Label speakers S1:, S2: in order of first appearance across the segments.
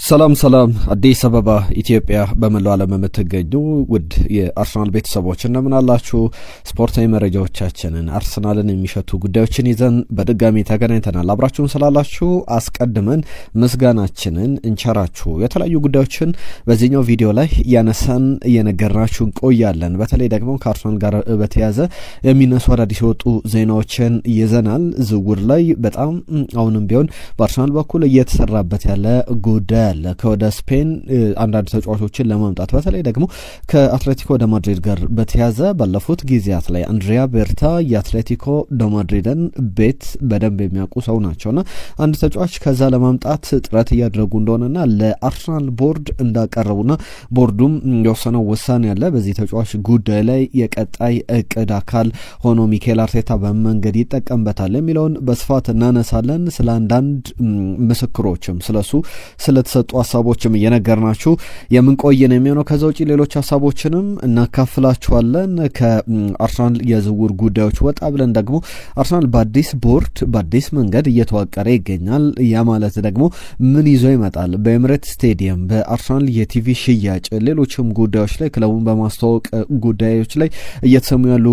S1: ሰላም አዲስ አበባ ኢትዮጵያ በመላው ዓለም የምትገኙ ውድ የአርሰናል ቤተሰቦች እንደምን አላችሁ? ስፖርታዊ መረጃዎቻችንን አርሰናልን የሚሸቱ ጉዳዮችን ይዘን በድጋሚ ተገናኝተናል። አብራችሁን ስላላችሁ አስቀድመን ምስጋናችንን እንቸራችሁ። የተለያዩ ጉዳዮችን በዚህኛው ቪዲዮ ላይ ያነሳን እየነገርናችሁ እንቆያለን። በተለይ ደግሞ ከአርሰናል ጋር በተያያዘ የሚነሱ አዳዲስ የወጡ ዜናዎችን ይዘናል። ዝውውር ላይ በጣም አሁንም ቢሆን በአርሰናል በኩል እየተሰራበት ያለ ጉዳይ ከወደ ስፔን አንዳንድ ተጫዋቾችን ለማምጣት በተለይ ደግሞ ከአትሌቲኮ ደ ማድሪድ ጋር በተያያዘ ባለፉት ጊዜያት ላይ አንድሪያ ቤርታ የአትሌቲኮ ደ ማድሪድን ቤት በደንብ የሚያውቁ ሰው ናቸውና አንድ ተጫዋች ከዛ ለማምጣት ጥረት እያደረጉ እንደሆነና ለአርሰናል ቦርድ እንዳቀረቡና ቦርዱም የወሰነው ውሳኔ ያለ በዚህ ተጫዋች ጉዳይ ላይ የቀጣይ እቅድ አካል ሆኖ ሚኬል አርቴታ በመንገድ ይጠቀምበታል የሚለውን በስፋት እናነሳለን። ስለ አንዳንድ ምስክሮችም ስለሱ ስለተሰጡ ሐሳቦችም እየነገርናችሁ የምንቆይ ነው የሚሆነው። ከዛ ውጪ ሌሎች ሐሳቦችንም እናካፍላችኋለን። ከአርሰናል የዝውውር ጉዳዮች ወጣ ብለን ደግሞ አርሰናል በአዲስ ቦርድ በአዲስ መንገድ እየተዋቀረ ይገኛል። ያ ማለት ደግሞ ምን ይዞ ይመጣል? በኤምሬትስ ስቴዲየም በአርሰናል የቲቪ ሽያጭ፣ ሌሎችም ጉዳዮች ላይ ክለቡን በማስተዋወቅ ጉዳዮች ላይ እየተሰሙ ያሉ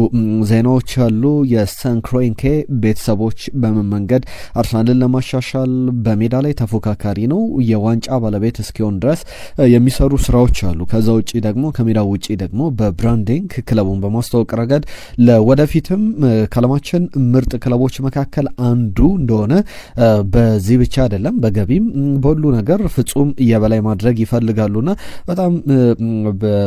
S1: ዜናዎች አሉ። የሰን ክሮንኬ ቤተሰቦች በምን መንገድ አርሰናልን ለማሻሻል በሜዳ ላይ ተፎካካሪ ነው የዋንጫ ባለቤት እስኪሆን ድረስ የሚሰሩ ስራዎች አሉ። ከዛ ውጪ ደግሞ ከሜዳው ውጪ ደግሞ በብራንዲንግ ክለቡን በማስተዋወቅ ረገድ ለወደፊትም ከዓለማችን ምርጥ ክለቦች መካከል አንዱ እንደሆነ በዚህ ብቻ አይደለም በገቢም በሁሉ ነገር ፍጹም የበላይ ማድረግ ይፈልጋሉና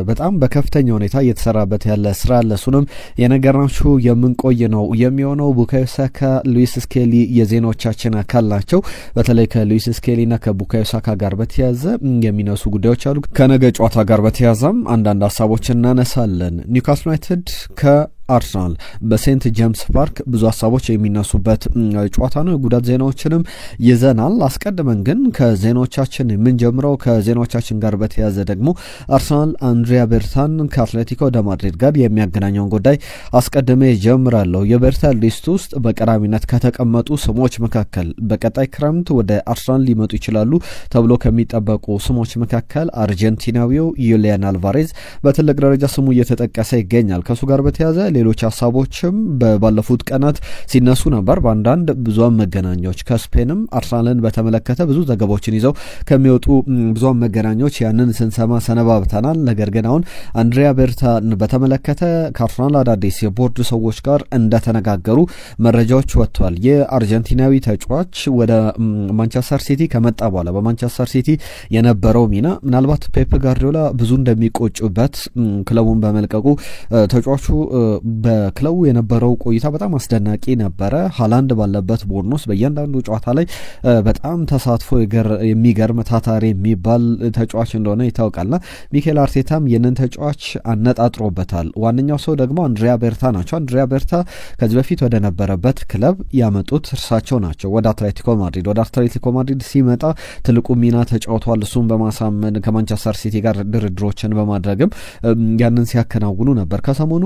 S1: በጣም በከፍተኛ ሁኔታ እየተሰራበት ያለ ስራ ለሱንም የነገርናችሁ የምንቆይ ነው የሚሆነው። ቡካዮ ሳካ፣ ሉዊስ ስኬሊ የዜናዎቻችን አካል ናቸው። በተለይ ከሉዊስ ስኬሊና ከቡካዮ ሳካ ጋር በተያያዘ የሚነሱ ጉዳዮች አሉ። ከነገ ጨዋታ ጋር በተያያዘም አንዳንድ ሀሳቦችን እናነሳለን። ኒውካስል ዩናይትድ አርሰናል በሴንት ጄምስ ፓርክ ብዙ ሀሳቦች የሚነሱበት ጨዋታ ነው። የጉዳት ዜናዎችንም ይዘናል። አስቀድመን ግን ከዜናዎቻችን የምንጀምረው ከዜናዎቻችን ጋር በተያያዘ ደግሞ አርሰናል አንድሪያ ቤርታን ከአትሌቲኮ ደ ማድሪድ ጋር የሚያገናኘውን ጉዳይ አስቀድሜ ጀምራለሁ። የቤርታ ሊስት ውስጥ በቀዳሚነት ከተቀመጡ ስሞች መካከል በቀጣይ ክረምት ወደ አርሰናል ሊመጡ ይችላሉ ተብሎ ከሚጠበቁ ስሞች መካከል አርጀንቲናዊው ዩሊያን አልቫሬዝ በትልቅ ደረጃ ስሙ እየተጠቀሰ ይገኛል። ከሱ ጋር በተያያዘ ሌሎች ሀሳቦችም ባለፉት ቀናት ሲነሱ ነበር በአንዳንድ ብዙሃን መገናኛዎች። ከስፔንም አርሰናልን በተመለከተ ብዙ ዘገባዎችን ይዘው ከሚወጡ ብዙሃን መገናኛዎች ያንን ስንሰማ ሰነባብተናል። ነገር ግን አሁን አንድሪያ ቤርታን በተመለከተ ከአርሰናል አዳዲስ የቦርድ ሰዎች ጋር እንደተነጋገሩ መረጃዎች ወጥቷል። የአርጀንቲናዊ ተጫዋች ወደ ማንቸስተር ሲቲ ከመጣ በኋላ በማንቸስተር ሲቲ የነበረው ሚና ምናልባት ፔፕ ጋርዲዮላ ብዙ እንደሚቆጩበት ክለቡን በመልቀቁ ተጫዋቹ በክለቡ የነበረው ቆይታ በጣም አስደናቂ ነበረ። ሃላንድ ባለበት ቡድን ውስጥ በእያንዳንዱ ጨዋታ ላይ በጣም ተሳትፎ የሚገርም ታታሪ የሚባል ተጫዋች እንደሆነ ይታወቃልና ሚኬል አርቴታም ይህንን ተጫዋች አነጣጥሮበታል። ዋነኛው ሰው ደግሞ አንድሪያ ቤርታ ናቸው። አንድሪያ ቤርታ ከዚህ በፊት ወደ ነበረበት ክለብ ያመጡት እርሳቸው ናቸው። ወደ አትሌቲኮ ማድሪድ ሲመጣ ትልቁ ሚና ተጫውተዋል። እሱም በማሳመን ከማንቸስተር ሲቲ ጋር ድርድሮችን በማድረግም ያንን ሲያከናውኑ ነበር። ከሰሞኑ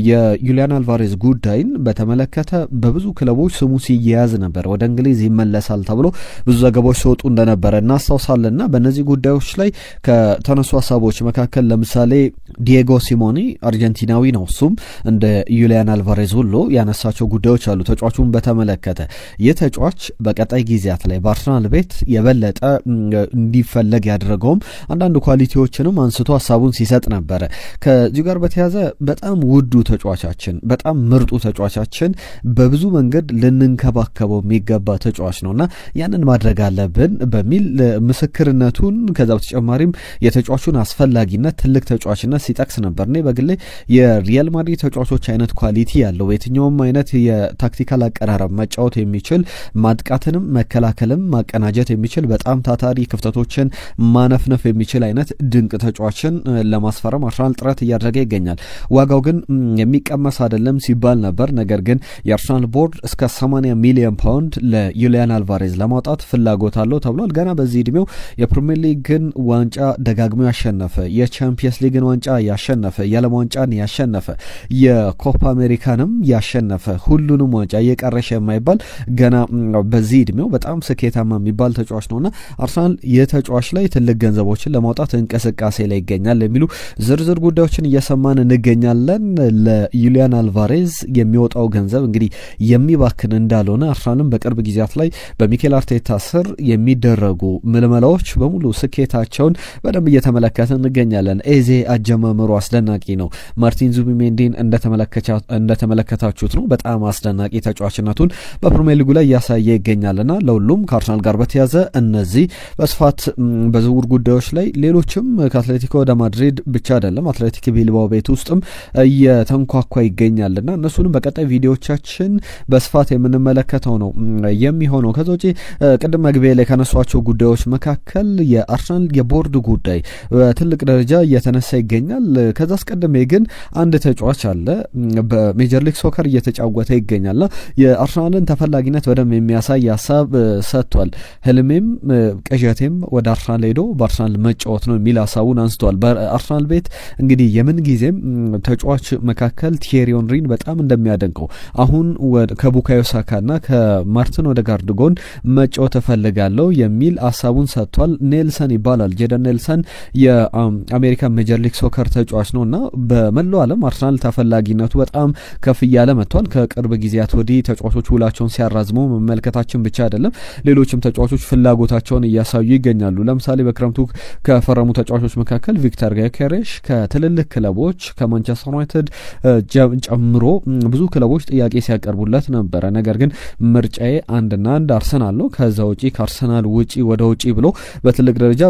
S1: የዩሊያን አልቫሬዝ ጉዳይን በተመለከተ በብዙ ክለቦች ስሙ ሲያያዝ ነበር። ወደ እንግሊዝ ይመለሳል ተብሎ ብዙ ዘገባዎች ሲወጡ እንደነበረ እናስታውሳለንና በእነዚህ ጉዳዮች ላይ ከተነሱ ሀሳቦች መካከል ለምሳሌ ዲየጎ ሲሞኒ አርጀንቲናዊ ነው። እሱም እንደ ዩሊያን አልቫሬዝ ሁሉ ያነሳቸው ጉዳዮች አሉ። ተጫዋቹን በተመለከተ ይህ ተጫዋች በቀጣይ ጊዜያት ላይ በአርሰናል ቤት የበለጠ እንዲፈለግ ያደረገውም አንዳንድ ኳሊቲዎችንም አንስቶ ሀሳቡን ሲሰጥ ነበረ። ከዚህ ጋር በተያያዘ በጣም ውዱ ተጫዋቻችን በጣም ምርጡ ተጫዋቻችን በብዙ መንገድ ልንንከባከበው የሚገባ ተጫዋች ነውና ያንን ማድረግ አለብን በሚል ምስክርነቱን ከዛ በተጨማሪም የተጫዋቹን አስፈላጊነት ትልቅ ተጫዋችነት ሲጠቅስ ነበር። እኔ በግሌ የሪያል ማድሪድ ተጫዋቾች አይነት ኳሊቲ ያለው የትኛውም አይነት የታክቲካል አቀራረብ መጫወት የሚችል ማጥቃትንም መከላከልም ማቀናጀት የሚችል በጣም ታታሪ ክፍተቶችን ማነፍነፍ የሚችል አይነት ድንቅ ተጫዋችን ለማስፈረም አርሰናል ጥረት እያደረገ ይገኛል። ዋጋው ግን የሚቀመስ አይደለም ሲባል ነበር። ነገር ግን የአርሰናል ቦርድ እስከ 80 ሚሊዮን ፓውንድ ለዩሊያን አልቫሬዝ ለማውጣት ፍላጎት አለው ተብሏል። ገና በዚህ እድሜው የፕሪሚየር ሊግን ዋንጫ ደጋግሞ ያሸነፈ፣ የቻምፒየንስ ሊግን ዋንጫ ያሸነፈ፣ የዓለም ዋንጫን ያሸነፈ፣ የኮፓ አሜሪካንም ያሸነፈ፣ ሁሉንም ዋንጫ እየቀረሸ የማይባል ገና በዚህ እድሜው በጣም ስኬታማ የሚባል ተጫዋች ነውና አርሰናል የተጫዋች ላይ ትልቅ ገንዘቦችን ለማውጣት እንቅስቃሴ ላይ ይገኛል የሚሉ ዝርዝር ጉዳዮችን እየሰማን እንገኛለን። ለዩሊያን አልቫሬዝ የሚወጣው ገንዘብ እንግዲህ የሚባክን እንዳልሆነ አርሰናልም በቅርብ ጊዜያት ላይ በሚኬል አርቴታ ስር የሚደረጉ ምልመላዎች በሙሉ ስኬታቸውን በደንብ እየተመለከትን እንገኛለን። ኤዜ አጀማመሩ አስደናቂ ነው። ማርቲን ዙቢሜንዲን እንደተመለከታችሁት ነው። በጣም አስደናቂ ተጫዋችነቱን በፕሪሚየር ሊጉ ላይ እያሳየ ይገኛልና ለሁሉም ከአርሰናል ጋር በተያዘ እነዚህ በስፋት በዝውውር ጉዳዮች ላይ ሌሎችም ከአትሌቲኮ ወደ ማድሪድ ብቻ አይደለም አትሌቲክ ቢልባኦ ቤት ውስጥም እየተንኳኳ ይገኛልና እነሱንም በቀጣይ ቪዲዮቻችን በስፋት የምንመለከተው ነው የሚሆነው። ከዛ ውጪ ቅድም መግቢያ ላይ ከነሷቸው ጉዳዮች መካከል የአርሰናል የቦርድ ጉዳይ በትልቅ ደረጃ እየተነሳ ይገኛል። ከዛ አስቀድሜ ግን አንድ ተጫዋች አለ በሜጀር ሊግ ሶከር እየተጫወተ ይገኛልና የአርሰናልን ተፈላጊነት በደንብ የሚያሳይ ሀሳብ ሰጥቷል። ህልሜም ቅዠቴም ወደ አርሰናል ሄዶ በአርሰናል መጫወት ነው የሚል ሀሳቡን አንስቷል። በአርሰናል ቤት እንግዲህ የምን ጊዜም ተጫዋች መካከል ቲዬሪ ኦንሪን በጣም እንደሚያደንቀው አሁን ከቡካዮ ሳካና ከማርቲን ኦዴጋርድ ጎን መጫወት እፈልጋለሁ የሚል ሀሳቡን ሰጥቷል። ኔልሰን ይባላል። ጄደን ኔልሰን የአሜሪካ ሜጀር ሊግ ሶከር ተጫዋች ነውና በመላው ዓለም አርሰናል ተፈላጊነቱ በጣም ከፍ እያለ መጥቷል። ከቅርብ ጊዜያት ወዲህ ተጫዋቾች ውላቸውን ሲያራዝሙ መመልከታችን ብቻ አይደለም ሌሎችም ተጫዋቾች ፍላጎታቸውን እያሳዩ ይገኛሉ። ለምሳሌ በክረምቱ ከፈረሙ ተጫዋቾች መካከል ቪክተር ጊዮኬሬሽ ከትልልቅ ክለቦች ከማንቸስተር ዩናይትድ ጨምሮ ብዙ ክለቦች ጥያቄ ሲያቀርቡለት ነበረ። ነገር ግን ምርጫዬ አንድና አንድ አርሰናል ነው፣ ከዛ ውጪ ከአርሰናል ውጪ ወደ ውጪ ብሎ በትልቅ ደረጃ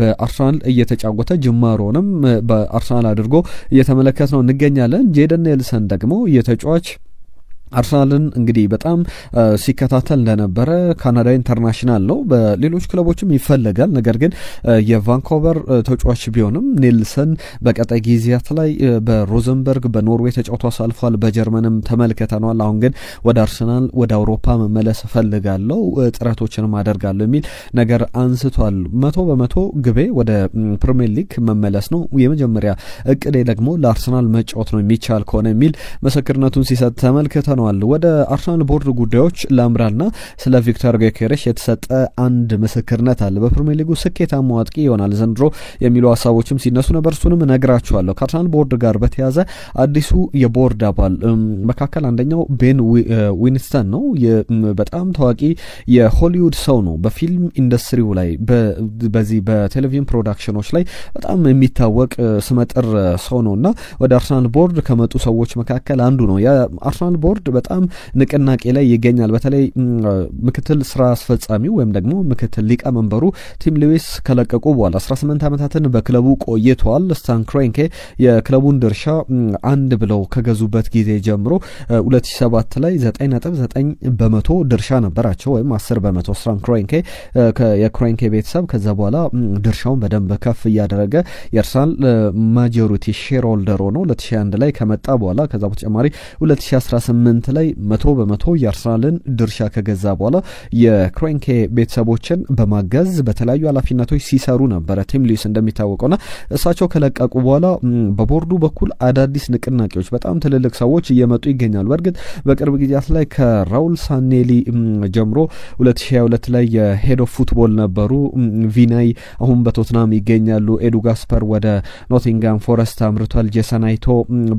S1: በአርሰናል እየተጫወተ ጅማሮንም በአርሰናል አድርጎ እየተመለከት ነው እንገኛለን። ጄደን ኔልሰን ደግሞ የተጫዋች አርሰናልን እንግዲህ በጣም ሲከታተል እንደነበረ ካናዳዊ ኢንተርናሽናል ነው። በሌሎች ክለቦችም ይፈለጋል። ነገር ግን የቫንኮቨር ተጫዋች ቢሆንም ኔልሰን በቀጣይ ጊዜያት ላይ በሮዘንበርግ በኖርዌይ ተጫውቶ አሳልፏል። በጀርመንም ተመልክተናል። አሁን ግን ወደ አርሰናል ወደ አውሮፓ መመለስ እፈልጋለሁ፣ ጥረቶችንም አደርጋለሁ የሚል ነገር አንስቷል። 100% ግቤ ወደ ፕሪሚየር ሊግ መመለስ ነው፣ የመጀመሪያ እቅዴ ደግሞ ለአርሰናል መጫወት ነው የሚቻል ከሆነ የሚል ምስክርነቱን ሲሰጥ ተመልክተናል። ወደ አርሰናል ቦርድ ጉዳዮች ላምራና ስለ ቪክተር ጊዮኬሬሽ የተሰጠ አንድ ምስክርነት አለ። በፕሪሚየር ሊጉ ስኬታማ አጥቂ ይሆናል ዘንድሮ የሚሉ ሀሳቦችም ሲነሱ ነበር። እሱንም እነግራችኋለሁ። ከአርሰናል ቦርድ ጋር በተያዘ አዲሱ የቦርድ አባል መካከል አንደኛው ቤን ዊንስተን ነው። በጣም ታዋቂ የሆሊውድ ሰው ነው። በፊልም ኢንዱስትሪው ላይ በዚህ በቴሌቪዥን ፕሮዳክሽኖች ላይ በጣም የሚታወቅ ስመጥር ሰው ነውና ወደ አርሰናል ቦርድ ከመጡ ሰዎች መካከል አንዱ ነው። የአርሰናል ቦርድ በጣም ንቅናቄ ላይ ይገኛል። በተለይ ምክትል ስራ አስፈጻሚው ወይም ደግሞ ምክትል ሊቀመንበሩ ቲም ሉዊስ ከለቀቁ በኋላ 18 ዓመታትን በክለቡ ቆይተዋል። ስታን ክሮንኬ የክለቡን ድርሻ አንድ ብለው ከገዙበት ጊዜ ጀምሮ 2007 ላይ 9.9% ድርሻ ነበራቸው ወይም 10%። ስታን ክሮንኬ የክሮንኬ ቤተሰብ ከዛ በኋላ ድርሻውን በደንብ ከፍ እያደረገ የአርሰናል ማጆሪቲ ሼር ሆልደር ሆኖ 2001 ላይ ከመጣ በኋላ ከዛ በተጨማሪ 2018 ላይ 100% የአርሰናልን ድርሻ ከገዛ በኋላ የክሮንኬ ቤተሰቦችን በማገዝ በተለያዩ ኃላፊነቶች ሲሰሩ ነበረ ቲም ሉዊስ እንደሚታወቀውና እሳቸው ከለቀቁ በኋላ በቦርዱ በኩል አዳዲስ ንቅናቄዎች በጣም ትልልቅ ሰዎች እየመጡ ይገኛሉ። በእርግጥ በቅርብ ጊዜያት ላይ ከራውል ሳኔሊ ጀምሮ 2022 ላይ የሄድ ኦፍ ፉትቦል ነበሩ። ቪናይ አሁን በቶትናም ይገኛሉ። ኤዱ ጋስፐር ወደ ኖቲንጋም ፎረስት አምርቷል። ጄሰን አይቶ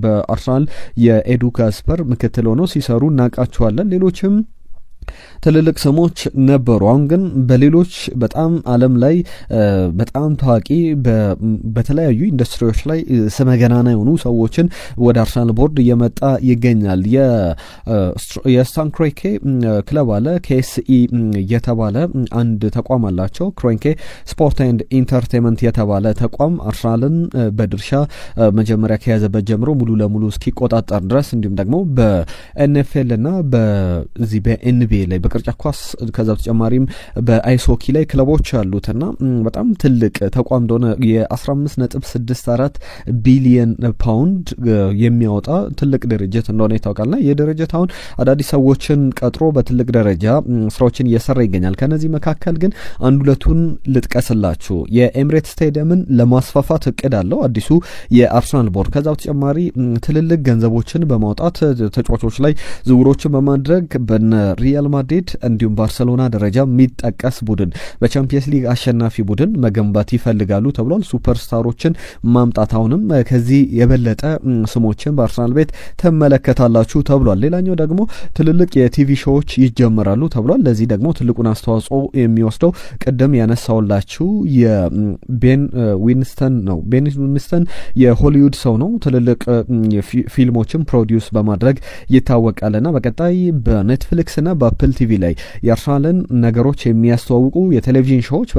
S1: በአርሰናል የኤዱ ጋስፐር ምክትል ሆኖ ሲሰሩ እናውቃቸዋለን። ሌሎችም ትልልቅ ስሞች ነበሩ። አሁን ግን በሌሎች በጣም ዓለም ላይ በጣም ታዋቂ በተለያዩ ኢንዱስትሪዎች ላይ ስመገናና የሆኑ ሰዎችን ወደ አርሰናል ቦርድ እየመጣ ይገኛል። የስታን ክሮንኬ ክለብ አለ። KSE የተባለ አንድ ተቋም አላቸው። ክሮንኬ ስፖርት ኤንድ ኢንተርቴንመንት የተባለ ተቋም አርሰናልን በድርሻ መጀመሪያ ከያዘበት ጀምሮ ሙሉ ለሙሉ እስኪቆጣጠር ድረስ እንዲሁም ደግሞ በኤንኤፍኤል እና በዚህ በኤንቢ በኤንቢኤ ላይ በቅርጫት ኳስ ከዛ በተጨማሪም በአይስ ሆኪ ላይ ክለቦች አሉትና በጣም ትልቅ ተቋም እንደሆነ የ15.64 ቢሊየን ፓውንድ የሚያወጣ ትልቅ ድርጅት እንደሆነ ይታወቃልና የድርጅት አሁን አዳዲስ ሰዎችን ቀጥሮ በትልቅ ደረጃ ስራዎችን እየሰራ ይገኛል። ከነዚህ መካከል ግን አንድ ሁለቱን ልጥቀስላችሁ። የኤምሬት ስቴዲየምን ለማስፋፋት እቅድ አለው አዲሱ የአርሰናል ቦርድ። ከዛ በተጨማሪ ትልልቅ ገንዘቦችን በማውጣት ተጫዋቾች ላይ ዝውውሮችን በማድረግ በነ ሪያል ማድሪድ እንዲሁም ባርሰሎና ደረጃ የሚጠቀስ ቡድን በቻምፒየንስ ሊግ አሸናፊ ቡድን መገንባት ይፈልጋሉ ተብሏል። ሱፐርስታሮችን ማምጣት አሁንም ከዚህ የበለጠ ስሞችን በአርሰናል ቤት ተመለከታላችሁ ተብሏል። ሌላኛው ደግሞ ትልልቅ የቲቪ ሾዎች ይጀምራሉ ተብሏል። ለዚህ ደግሞ ትልቁን አስተዋጽኦ የሚወስደው ቅድም ያነሳውላችሁ የቤን ዊንስተን ነው። ቤን ዊንስተን የሆሊውድ ሰው ነው። ትልልቅ ፊልሞችን ፕሮዲውስ በማድረግ ይታወቃልና በቀጣይ በኔትፍሊክስና በአፕል ቲቪ ላይ የአርሰናልን ነገሮች የሚያስተዋውቁ የቴሌቪዥን ሾዎች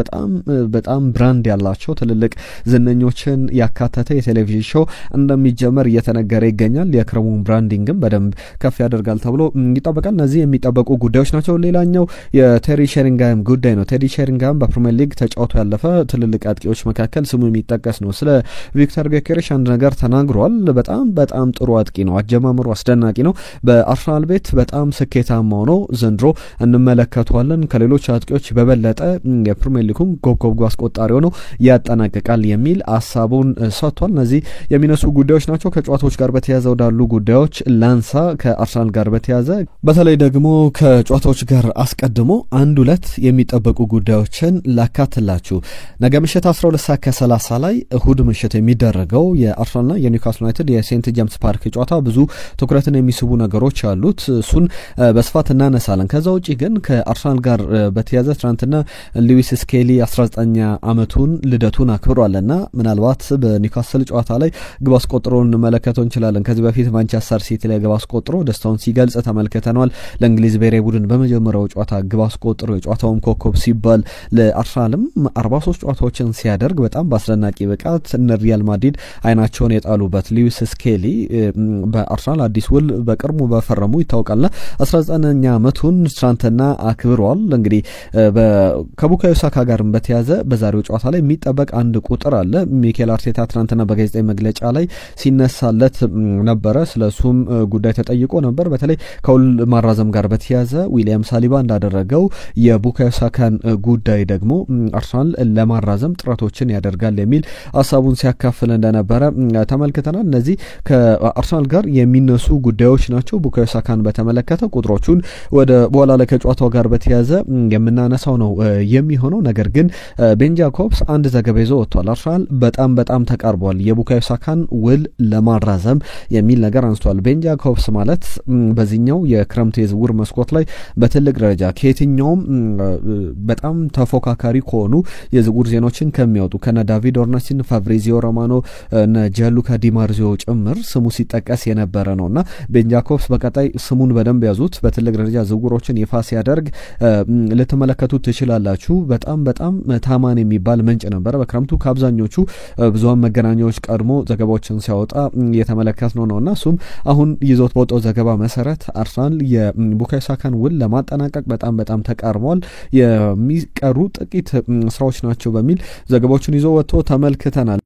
S1: በጣም ብራንድ ያላቸው ትልልቅ ዝነኞችን ያካተተ የቴሌቪዥን ሾው እንደሚጀመር እየተነገረ ይገኛል። የክረሙን ብራንዲንግም በደንብ ከፍ ያደርጋል ተብሎ ይጠበቃል። እነዚህ የሚጠበቁ ጉዳዮች ናቸው። ሌላኛው የቴሪ ሼሪንግሃም ጉዳይ ነው። ቴሪ ሼሪንግሃም በፕሪሚየር ሊግ ተጫውቶ ያለፈ ትልልቅ አጥቂዎች መካከል ስሙ የሚጠቀስ ነው። ስለ ቪክተር ጌኬሬሽ አንድ ነገር ተናግሯል። በጣም ጥሩ አጥቂ ነው። አጀማመሩ አስደናቂ ነው። በአርሰናል ቤት በጣም ስኬታማ ሆኖ ዘንድሮ እንመለከተዋለን። ከሌሎች አጥቂዎች በበለጠ የፕሪሚየር ሊጉን ጎብ አስቆጣሪ ሆኖ ያጠናቅቃል የሚል ሀሳቡን ሰጥቷል። እነዚህ የሚነሱ ጉዳዮች ናቸው። ከጨዋታዎች ጋር በተያያዘ ወዳሉ ጉዳዮች ላንሳ። ከአርሰናል ጋር በተያያዘ በተለይ ደግሞ ከጨዋታዎች ጋር አስቀድሞ አንድ ሁለት የሚጠበቁ ጉዳዮችን ላካትላችሁ። ነገ ምሽት 12:30 ላይ እሁድ ምሽት የሚደረገው የአርሰናልና የኒውካስል ዩናይትድ የሴንት ጄምስ ፓርክ ጨዋታ ብዙ ትኩረትን የሚስቡ ነገሮች አሉት። እሱን በስፋት እናነሳለን። ከዛ ውጪ ግን ከአርሰናል ጋር በተያያዘ ትናንትና ሉዊስ ስኬሊ 19ኛ ዓመቱን ልደቱን አክብሯልና ምናልባት በኒውካስል ጨዋታ ላይ ግብ አስቆጥሮ እንመለከተው እንችላለን። ከዚህ በፊት ማንቸስተር ሲቲ ላይ ግብ አስቆጥሮ ደስታውን ሲገልጽ ተመልክተናል። ለእንግሊዝ ብሔራዊ ቡድን በመጀመሪያው ጨዋታ ግብ አስቆጥሮ የጨዋታውም ኮከብ ሲባል ለአርሰናልም 43 ጨዋታዎችን ሲያደርግ በጣም በአስደናቂ ብቃት እነ ሪያል ማድሪድ አይናቸውን የጣሉበት ሉዊስ ስኬሊ በአርሰናል አዲስ ውል በቅርቡ በፈረሙ ይታወቃልና 19ኛ ዓመቱን ትናንትና አክብሯል። እንግዲህ ከቡካዮ ሳካ ጋርም በተያዘ በዛሬው ጨዋታ ላይ የሚጠበቅ አንድ ቁጥር አለ። ሚኬል አርቴታ ትናንትና በጋዜጣዊ መግለጫ ላይ ሲነሳለት ነበረ። ስለሱም ጉዳይ ተጠይቆ ነበር። በተለይ ከውል ማራዘም ጋር በተያዘ ዊሊያም ሳሊባ እንዳደረገው የቡካዮ ሳካን ጉዳይ ደግሞ አርሰናል ለማራዘም ጥረቶችን ያደርጋል የሚል ሀሳቡን ሲያካፍል እንደነበረ ተመልክተናል። እነዚህ ከአርሰናል ጋር የሚነሱ ጉዳዮች ናቸው። ቡካዮ ሳካን በተመለከተ ቁጥሮቹን ወደ በኋላ ላይ ከጨዋታው ጋር በተያዘ የምናነሳው ነው የሚሆነው። ነገር ግን ቤን ጃኮብስ አንድ ዘገባ ይዞ ወጥቷል። አርሰናል በጣም ተቃርቧል የቡካዮ ሳካን ውል ለማራዘም የሚል ነገር አንስቷል። ቤን ጃኮብስ ማለት በዚህኛው የክረምት የዝውውር መስኮት ላይ በትልቅ ደረጃ ከየትኛውም በጣም ተፎካካሪ ከሆኑ የዝውውር ዜናዎችን ከሚያወጡ ከነ ዳቪድ ኦርነስቲን፣ ፋብሪዚዮ ሮማኖ፣ ጂያንሉካ ዲማርዚዮ ጭምር ስሙ ሲጠቀስ የነበረ ነውና ቤን ጃኮብስ በቀጣይ ስሙን በደንብ ያዙት። በትልቅ ደረጃ ዝውውሮችን ይፋ ሲያደርግ ልትመለከቱት ትችላላችሁ። በጣም ታማኝ የሚባል ምንጭ ነበረ። በክረምቱ ከአብዛኞቹ ብዙሃን መገናኛዎች ቀድሞ ዘገባዎችን ሲያወጣ የተመለከትነው ነውና እሱም አሁን ይዞት በወጣው ዘገባ መሰረት አርሰናል የቡካዮ ሳካን ውል ለማጠናቀቅ በጣም ተቃርሟል፣ የሚቀሩ ጥቂት ስራዎች ናቸው በሚል ዘገባዎችን ይዞ ወጥቶ ተመልክተናል።